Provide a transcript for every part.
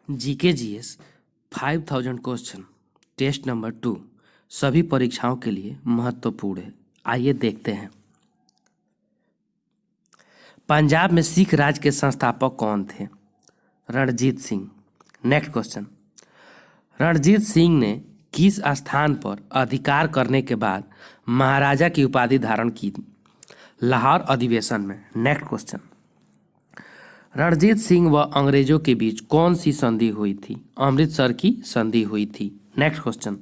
GK GS 5000 question test number 2 सभी परीक्षाओं के लिए महत्वपूर्ण है। आइए देखते हैं। पंजाब में सिख राज के संस्थापक कौन थे? रणजीत सिंह। नेक्स्ट क्वेश्चन, रणजीत सिंह ने किस स्थान पर अधिकार करने के बाद महाराजा की उपाधि धारण की? लाहौर अधिवेशन में। नेक्स्ट क्वेश्चन, रणजीत सिंह व अंग्रेजों के बीच कौन सी संधि हुई थी? अमृतसर की संधि हुई थी। नेक्स्ट क्वेश्चन,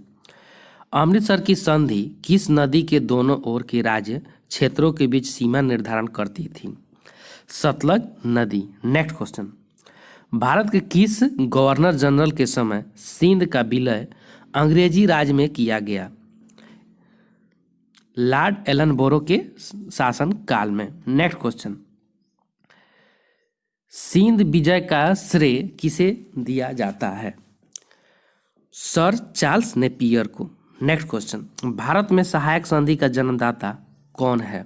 अमृतसर की संधि किस नदी के दोनों ओर के राज्य क्षेत्रों के बीच सीमा निर्धारण करती थी? सतलज नदी। नेक्स्ट क्वेश्चन, भारत के किस गवर्नर जनरल के समय सिंध का विलय अंग्रेजी राज में किया गया? लॉर्ड एलनबोरो के शासन काल में। नेक्स्ट क्वेश्चन, सिंध विजय का श्रेय किसे दिया जाता है? सर चार्ल्स नेपियर को। नेक्स्ट क्वेश्चन, भारत में सहायक संधि का जन्मदाता कौन है?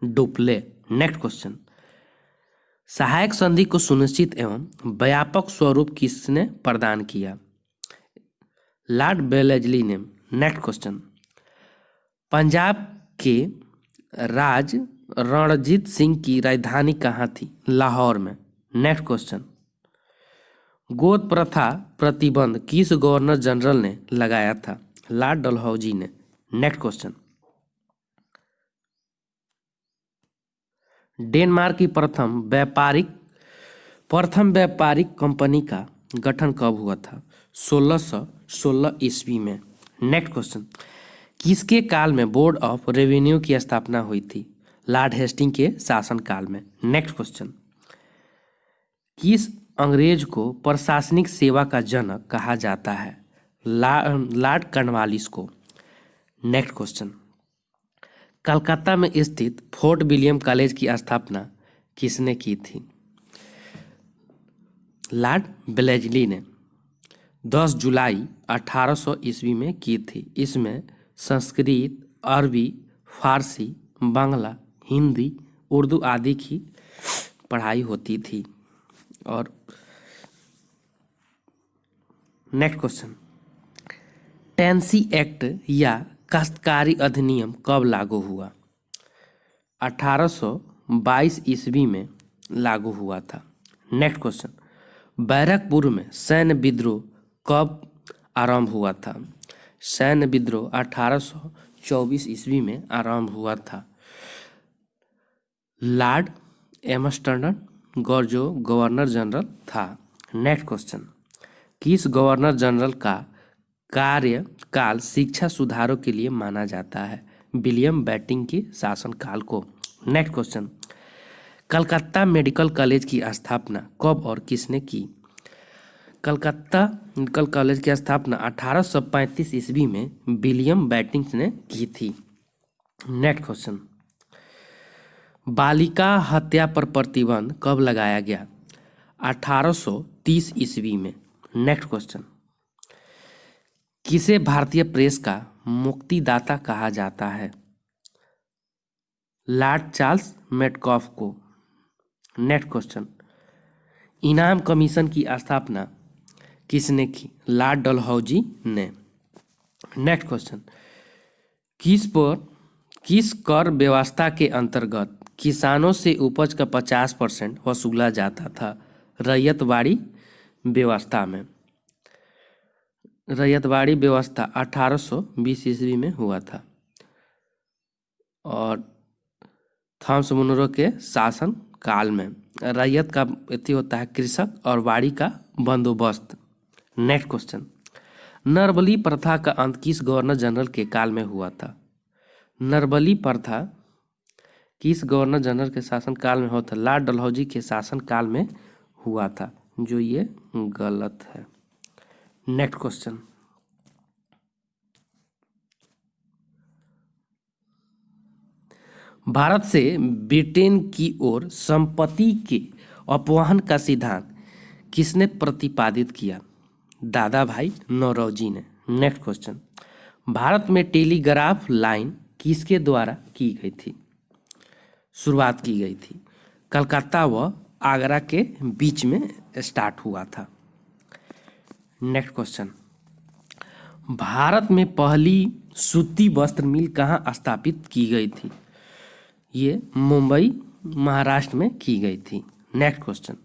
डुप्ले। नेक्स्ट क्वेश्चन, सहायक संधि को सुनिश्चित एवं व्यापक स्वरूप किसने प्रदान किया? लॉर्ड वेलेस्ली ने। नेक्स्ट क्वेश्चन, पंजाब के राज रणजीत सिंह की राजधानी कहाँ थी? लाहौर में। नेक्स्ट क्वेश्चन, गोद प्रथा प्रतिबंध किस गवर्नर जनरल ने लगाया था? लॉर्ड डलहौजी ने। नेक्स्ट क्वेश्चन, डेनमार्क की प्रथम व्यापारिक कंपनी का गठन कब हुआ था? 1616 ईस्वी में। नेक्स्ट क्वेश्चन, किसके काल में बोर्ड ऑफ रेवेन्यू की स्थापना हुई थी? लॉर्ड हेस्टिंग के शासनकाल में। नेक्स्ट क्वेश्चन, किस अंग्रेज को प्रशासनिक सेवा का जनक कहा जाता है? लॉर्ड कॉर्नवालिस को। नेक्स्ट क्वेश्चन, कलकत्ता में स्थित फोर्ट विलियम कॉलेज की स्थापना किसने की थी? लॉर्ड वेलेस्ली ने 10 जुलाई 1800 ईस्वी में की थी। इसमें संस्कृत, अरबी, फारसी, बांग्ला, हिंदी, उर्दू आदि की पढ़ाई होती थी। और नेक्स्ट क्वेश्चन, टेंसी एक्ट या काश्तकारी अधिनियम कब लागू हुआ? 1822 ईस्वी में लागू हुआ था। नेक्स्ट क्वेश्चन, बैरकपुर में सैन्य विद्रोह कब आरंभ हुआ था? सैन्य विद्रोह 1824 ईस्वी में आरंभ हुआ था। लॉर्ड एम्स्टर्डन जो गवर्नर जनरल था। नेक्स्ट क्वेश्चन, किस गवर्नर जनरल का कार्यकाल शिक्षा सुधारों के लिए माना जाता है? विलियम बेंटिंक के शासनकाल को। Next question, Calcutta medical college की स्थापना कब और किसने की? कलकत्ता मेडिकल कॉलेज की स्थापना 1835 ईस्वी में विलियम बेंटिंक ने की थी। नेक्स्ट क्वेश्चन, बालिका हत्या पर प्रतिबंध कब लगाया गया? 1830 ईस्वी में। नेक्स्ट क्वेश्चन, किसे भारतीय प्रेस का मुक्तिदाता कहा जाता है? लॉर्ड चार्ल्स मेटकॉफ को। नेक्स्ट क्वेश्चन, इनाम कमीशन की स्थापना किसने की? लॉर्ड डलहौजी ने। नेक्स्ट क्वेश्चन, किस कर व्यवस्था के अंतर्गत किसानों से उपज का 50% वसूला जाता था? रैयतवाड़ी व्यवस्था में। रैयतवाड़ी व्यवस्था 1820 ईस्वी में हुआ था और थॉमस मुनरो के शासन काल में। रैयत का अति होता है कृषक और वाड़ी का बंदोबस्त। नेक्स्ट क्वेश्चन, नरबली प्रथा का अंत किस गवर्नर जनरल के काल में हुआ था? नरबली प्रथा किस गवर्नर जनरल के शासन काल में हुआ था? लॉर्ड डलहौजी के शासन काल में हुआ था, जो ये गलत है। नेक्स्ट क्वेश्चन, भारत से ब्रिटेन की ओर संपत्ति के अपवहन का सिद्धांत किसने प्रतिपादित किया? दादा भाई नौरोजी ने। नेक्स्ट क्वेश्चन, भारत में टेलीग्राफ लाइन किसके द्वारा की गई थी? शुरुआत की गई थी। कलकत्ता व आगरा के बीच में स्टार्ट हुआ था। नेक्स्ट क्वेश्चन, भारत में पहली सूती वस्त्र मिल कहाँ स्थापित की गई थी? ये मुंबई महाराष्ट्र में की गई थी। नेक्स्ट क्वेश्चन,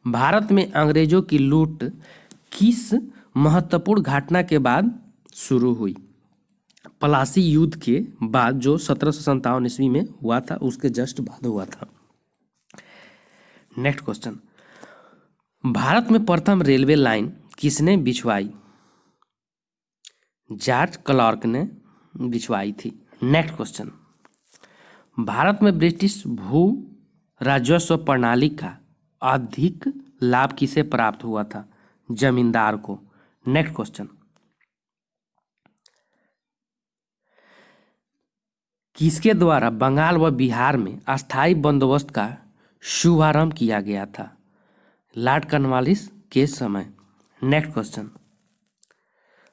भारत में अंग्रेजों की लूट किस महत्वपूर्ण घटना के बाद शुरू हुई? पलासी युद्ध के बाद जो 1757 ईस्वी में हुआ था, उसके जस्ट बाद हुआ था। नेक्स्ट क्वेश्चन, भारत में प्रथम रेलवे लाइन किसने बिछवाई? जॉर्ज क्लार्क ने बिछवाई थी। नेक्स्ट क्वेश्चन, भारत में ब्रिटिश भू राजस्व प्रणाली का अधिक लाभ किसे प्राप्त हुआ था? जमींदार को। नेक्स्ट क्वेश्चन, किसके द्वारा बंगाल व बिहार में अस्थायी बंदोबस्त का शुभारंभ किया गया था? लॉर्ड कॉर्नवालिस के समय। नेक्स्ट क्वेश्चन,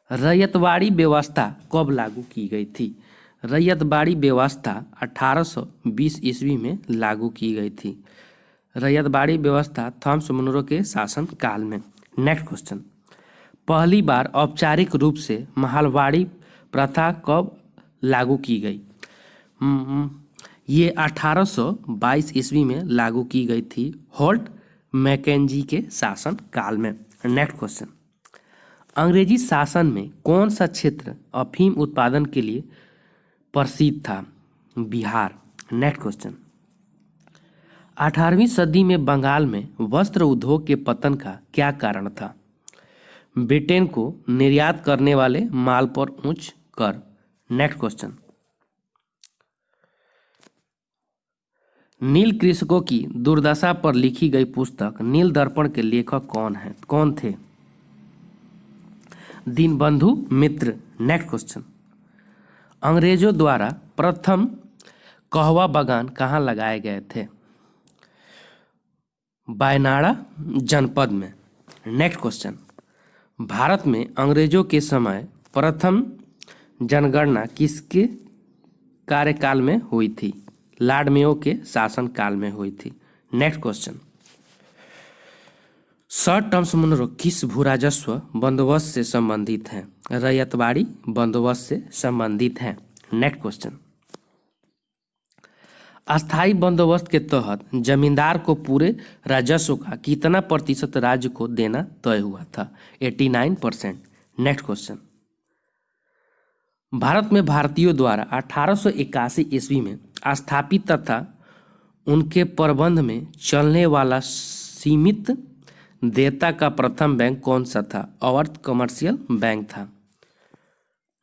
रैयतवाड़ी व्यवस्था कब लागू की गई थी? रैयतवाड़ी व्यवस्था 1820 ईस्वी में लागू की गई थी। रैयतवाड़ी व्यवस्था थॉमस मुनरो के शासन काल में। नेक्स्ट क्वेश्चन, पहली बार औपचारिक रूप से महलवाड़ी प्रथा कब लागू की गई? ये 1822 ईस्वी में लागू की गई थी, होल्ट मैकेंजी के शासन काल में। नेक्स्ट क्वेश्चन, अंग्रेजी शासन में कौन सा क्षेत्र अफीम उत्पादन के लिए प्रसिद्ध था? बिहार। नेक्स्ट क्वेश्चन, 18वीं सदी में बंगाल में वस्त्र उद्योग के पतन का क्या कारण था? ब्रिटेन को निर्यात करने वाले माल पर उच्च कर। नेक्स्ट क्वेश्चन, नील कृषकों की दुर्दशा पर लिखी गई पुस्तक नील दर्पण के लेखक कौन थे? दीनबंधु मित्र। नेक्स्ट क्वेश्चन, अंग्रेजों द्वारा प्रथम कहवा बागान कहाँ लगाए गए थे? वायनाड जनपद में। नेक्स्ट क्वेश्चन, भारत में अंग्रेजों के समय प्रथम जनगणना किसके कार्यकाल में हुई थी? लॉर्ड मेयो के शासन काल में हुई थी। Next question, sir Thomas Munro किस भूराजस्व बंदोबस्त से संबंधित हैं? रैयतवाड़ी बंदोबस्त से संबंधित हैं। नेक्स्ट क्वेश्चन, अस्थाई बंदोबस्त के तहत जमींदार को पूरे राजस्व का कितना प्रतिशत राज्य को देना तय हुआ था? 89%। नेक्स्ट क्वेश्चन, भारत में भारतीयों द्वारा 1881 ईस्वी में स्थापित तथा उनके प्रबंध में चलने वाला सीमित देयता का प्रथम बैंक कौन सा था? अवध कमर्शियल बैंक था।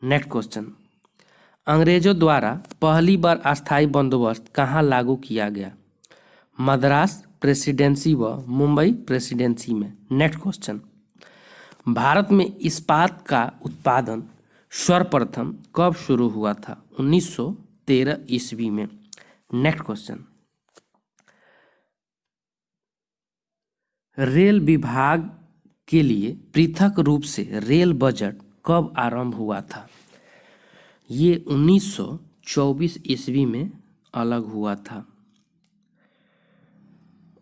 नेक्स्ट क्वेश्चन, अंग्रेजों द्वारा पहली बार अस्थायी बंदोबस्त कहाँ लागू किया गया? मद्रास प्रेसिडेंसी व मुंबई प्रेसिडेंसी में। नेक्स्ट क्वेश्चन, भारत में इस्पात का उत्पादन सर्वप्रथम कब शुरू हुआ था? 1913 ईस्वी में। नेक्स्ट क्वेश्चन, रेल विभाग के लिए पृथक रूप से रेल बजट कब आरंभ हुआ था? ये 1924 ईस्वी में अलग हुआ था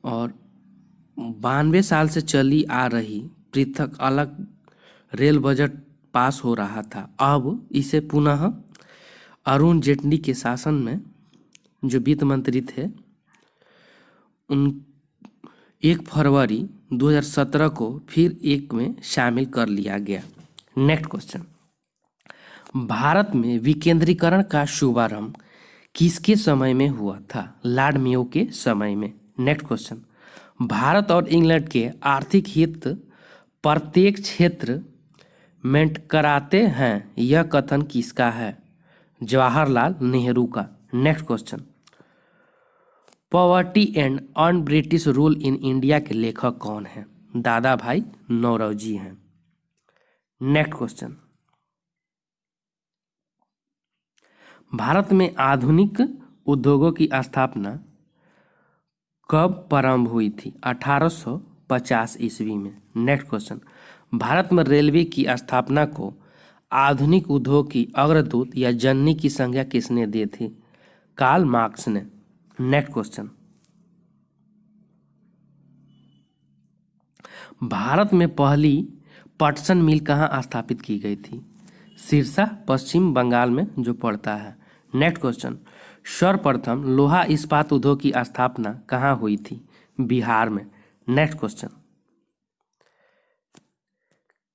और 92 साल से चली आ रही पृथक अलग रेल बजट पास हो रहा था। अब इसे पुनः अरुण जेटली के शासन में जो वित्त मंत्री थे उन 1 फरवरी 2017 को फिर एक में शामिल कर लिया गया। नेक्स्ट क्वेश्चन, भारत में विकेंद्रीकरण का शुभारंभ किसके समय में हुआ था? लॉर्ड मेयो के समय में। नेक्स्ट क्वेश्चन, भारत और इंग्लैंड के आर्थिक हित प्रत्येक क्षेत्र में कराते हैं, यह कथन किसका है? जवाहरलाल नेहरू का। Next question, poverty and un British rule in India के लेखक कौन हैं? दादा भाई नौरोजी हैं। नेक्स्ट क्वेश्चन, भारत में आधुनिक उद्योगों की स्थापना कब प्रारंभ हुई थी? 1850 ईस्वी में। नेक्स्ट क्वेश्चन, भारत में रेलवे की स्थापना को आधुनिक उद्योग की अग्रदूत या जननी की संज्ञा किसने दी थी? कार्ल मार्क्स ने। नेक्स्ट क्वेश्चन, भारत में पहली पटसन मिल कहाँ स्थापित की गई थी? सिरसा, पश्चिम बंगाल में जो पड़ता है। नेक्स्ट क्वेश्चन, सर्वप्रथम लोहा इस्पात उद्योग की स्थापना कहाँ हुई थी? बिहार में। नेक्स्ट क्वेश्चन,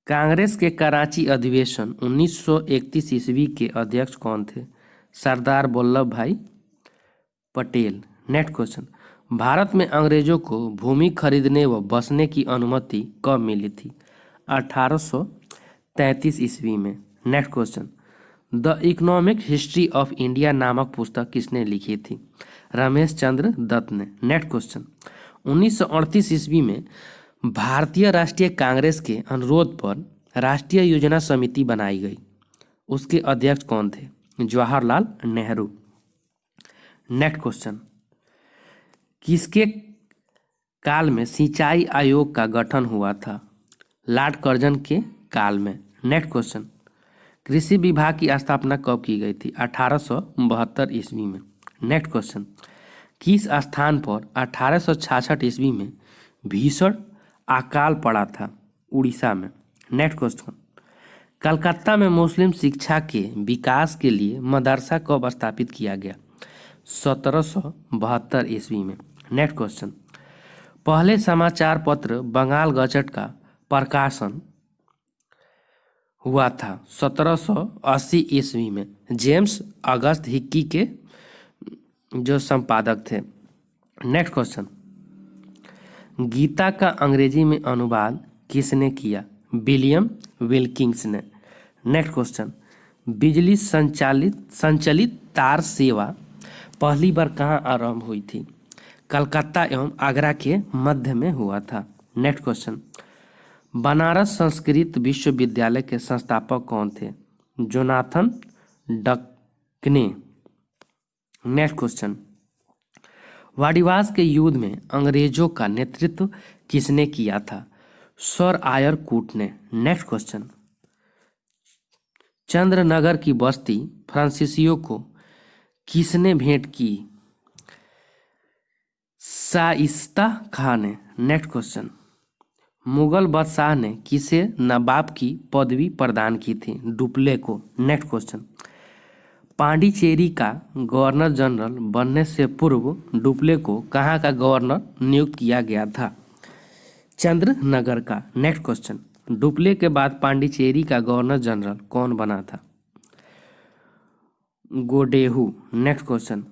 कांग्रेस के कराची अधिवेशन 1931 ईस्वी के अध्यक्ष कौन थे? सरदार वल्लभ भाई पटेल। नेक्स्ट क्वेश्चन, भारत में अंग्रेजों को भूमि खरीदने व बसने की अनुमति कब मिली थी? 1833 ईस्वी में। Next question, the economic history of India नामक पुस्तक किसने लिखी थी? रमेश चंद्र दत्त ने। नेक्स्ट क्वेश्चन, 1938 ईस्वी में भारतीय राष्ट्रीय कांग्रेस के अनुरोध पर राष्ट्रीय योजना समिति बनाई गई। उसके अध्यक्ष कौन थे? जवाहरलाल नेहरू। नेक्स्ट क्वेश्चन, किसके काल में सिंचाई आयोग का गठन हुआ था? लॉर्ड कर्जन के काल में। नेक्स्ट क्वेश्चन, कृषि विभाग की स्थापना कब की गई थी? 1872 ईस्वी में। नेक्स्ट क्वेश्चन, किस स्थान पर 1866 ईस्वी में भीषण अकाल पड़ा था? उड़ीसा में। नेक्स्ट क्वेश्चन, कलकत्ता में मुस्लिम शिक्षा के विकास के लिए मदरसा कब स्थापित किया गया? 1772 ईस्वी में। नेक्स्ट क्वेश्चन, पहले समाचार पत्र बंगाल गजट का प्रकाशन हुआ था 1780 ईस्वी में। जेम्स अगस्त हिक्की के जो संपादक थे। नेक्स्ट क्वेश्चन, गीता का अंग्रेजी में अनुवाद किसने किया? विलियम विल्किंस ने। नेक्स्ट क्वेश्चन, बिजली संचलित तार सेवा पहली बार कहाँ आरंभ हुई थी? कलकत्ता एवं आगरा के मध्य में हुआ था। नेक्स्ट क्वेश्चन, बनारस संस्कृत विश्वविद्यालय के संस्थापक कौन थे? जोनाथन डकने। नेक्स्ट क्वेश्चन, वाडिवास के युद्ध में अंग्रेजों का नेतृत्व किसने किया था? सर आयर कूट ने। नेक्स्ट क्वेश्चन, चंद्रनगर की बस्ती फ्रांसीसियों को किसने भेंट की? शाइस्ता खां ने। नेक्स्ट क्वेश्चन, मुगल बादशाह ने किसे नवाब की पदवी प्रदान की थी? डुप्ले को। नेक्स्ट क्वेश्चन, पांडिचेरी का गवर्नर जनरल बनने से पूर्व डुप्ले को कहाँ का गवर्नर नियुक्त किया गया था? चंद्रनगर का। नेक्स्ट क्वेश्चन, डुप्ले के बाद पांडिचेरी का गवर्नर जनरल कौन बना था? गोडेहू। नेक्स्ट क्वेश्चन,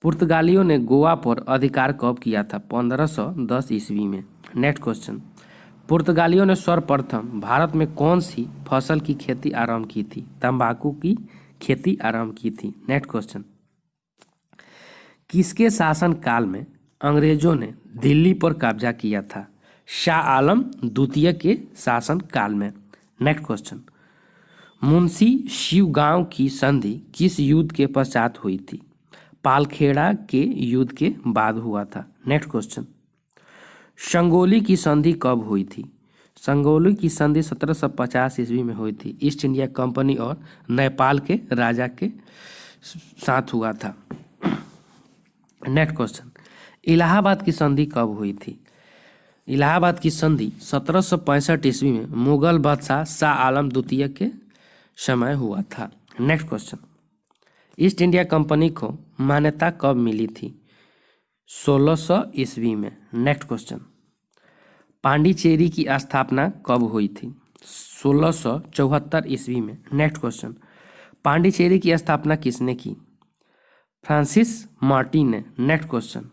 पुर्तगालियों ने गोवा पर अधिकार कब किया था? 1510 ईस्वी में। नेक्स्ट क्वेश्चन, पुर्तगालियों ने सर्वप्रथम भारत में कौन सी फसल की खेती आरंभ की थी? तंबाकू की खेती आरंभ की थी। नेक्स्ट क्वेश्चन, किसके शासन काल में अंग्रेजों ने दिल्ली पर कब्जा किया था? शाह आलम द्वितीय के शासन काल में। नेक्स्ट क्वेश्चन, मुंशी शिवगांव की संधि किस युद्ध के पश्चात हुई थी? पालखेड़ा के युद्ध के बाद हुआ था। नेक्स्ट क्वेश्चन, संगोली की संधि कब हुई थी? संगोली की संधि 1750 ईस्वी में हुई थी। ईस्ट इंडिया कंपनी और नेपाल के राजा के साथ हुआ था। नेक्स्ट क्वेश्चन, इलाहाबाद की संधि कब हुई थी? इलाहाबाद की संधि 1765 ईस्वी में मुगल बादशाह शाह आलम द्वितीय के समय हुआ था। Next question, east India company को मान्यता कब मिली थी? 1600 ईस्वी में। नेक्स्ट क्वेश्चन, पांडिचेरी की स्थापना कब हुई थी? 1674 ईस्वी में। नेक्स्ट क्वेश्चन, पांडिचेरी की स्थापना किसने की? फ्रांसिस मार्टिन ने। नेक्स्ट क्वेश्चन,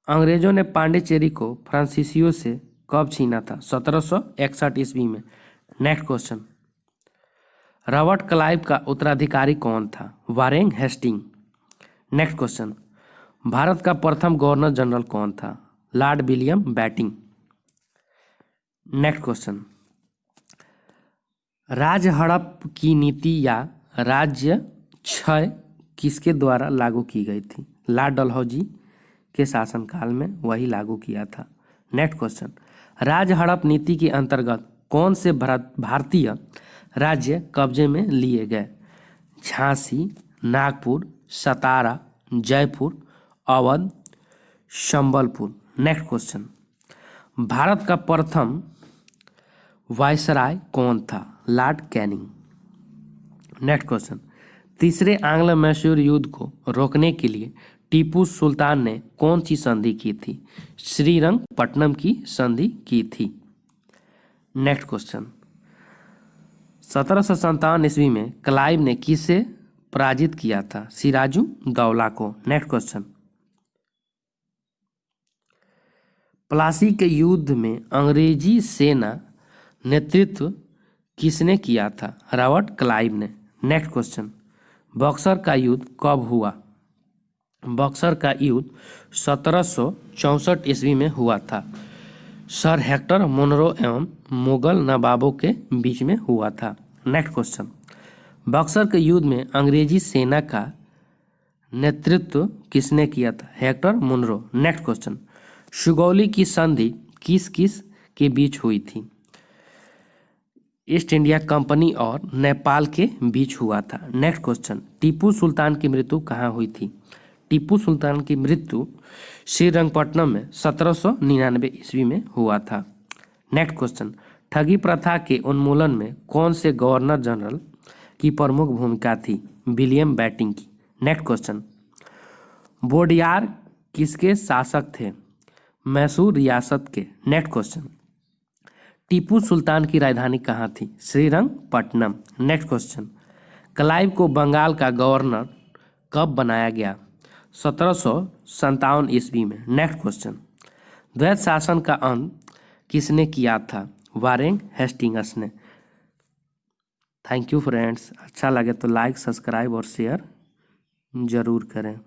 अंग्रेजों ने पांडिचेरी को फ्रांसीसियों से कब छीना था? 1761 ईस्वी में। नेक्स्ट क्वेश्चन, रॉबर्ट क्लाइव का उत्तराधिकारी कौन था? Warren Hasting. Next question, Bharat का प्रथम गवर्नर जनरल कौन था? Lord William Bentinck. Next question, राज हड़प की नीति या राज्य क्षय किसके द्वारा लागू की गई थी? लॉर्ड डलहौजी के शासनकाल में वही लागू किया था। नेक्स्ट क्वेश्चन, राज हड़प नीति के अंतर्गत कौन से भारतीय राज्य कब्जे में लिए गए? झांसी, नागपुर, सतारा, जयपुर, अवध, संबलपुर। नेक्स्ट क्वेश्चन, भारत का प्रथम वायसराय कौन था? Lord Canning. नेक्स्ट क्वेश्चन, तीसरे आंग्ल मैसूर युद्ध को रोकने के लिए टीपू सुल्तान ने कौन सी संधि की थी? श्रीरंगपट्टनम की संधि की थी। नेक्स्ट क्वेश्चन, 1757 ईस्वी में क्लाइव ने किसे पराजित किया था? सिराजुद्दौला को। नेक्स्ट क्वेश्चन, प्लासी के युद्ध में अंग्रेजी सेना नेतृत्व किसने किया था? रॉबर्ट क्लाइव ने। नेक्स्ट क्वेश्चन, बक्सर का युद्ध कब हुआ? बक्सर का युद्ध 1764 ईस्वी में हुआ था। सर हेक्टर मुनरो एवं मुगल नवाबों के बीच में हुआ था। नेक्स्ट क्वेश्चन, बक्सर के युद्ध में अंग्रेजी सेना का नेतृत्व किसने किया था? Hector Munro. Next question, Sugauli की संधि किस किस के बीच हुई थी? ईस्ट इंडिया कंपनी और नेपाल के बीच हुआ था। नेक्स्ट क्वेश्चन, टीपू सुल्तान की मृत्यु कहाँ हुई थी? टीपू सुल्तान की मृत्यु श्रीरंगपट्टनम में 1799 ईस्वी में हुआ था। नेक्स्ट क्वेश्चन, ठगी प्रथा के उन्मूलन में कौन से गवर्नर जनरल की प्रमुख भूमिका थी? विलियम बेंटिंक की। नेक्स्ट क्वेश्चन, बोडियार किसके शासक थे? मैसूर रियासत के। नेक्स्ट क्वेश्चन, टीपू सुल्तान की राजधानी कहाँ थी? श्रीरंगपट्टनम। नेक्स्ट क्वेश्चन, क्लाइव को बंगाल का गवर्नर कब बनाया गया? 1757 ईस्वी में। नेक्स्ट क्वेश्चन, द्वैत शासन का अंत किसने किया था? वारेन हेस्टिंग्स ने। थैंक यू फ्रेंड्स, अच्छा लगे तो लाइक, सब्सक्राइब और शेयर ज़रूर करें।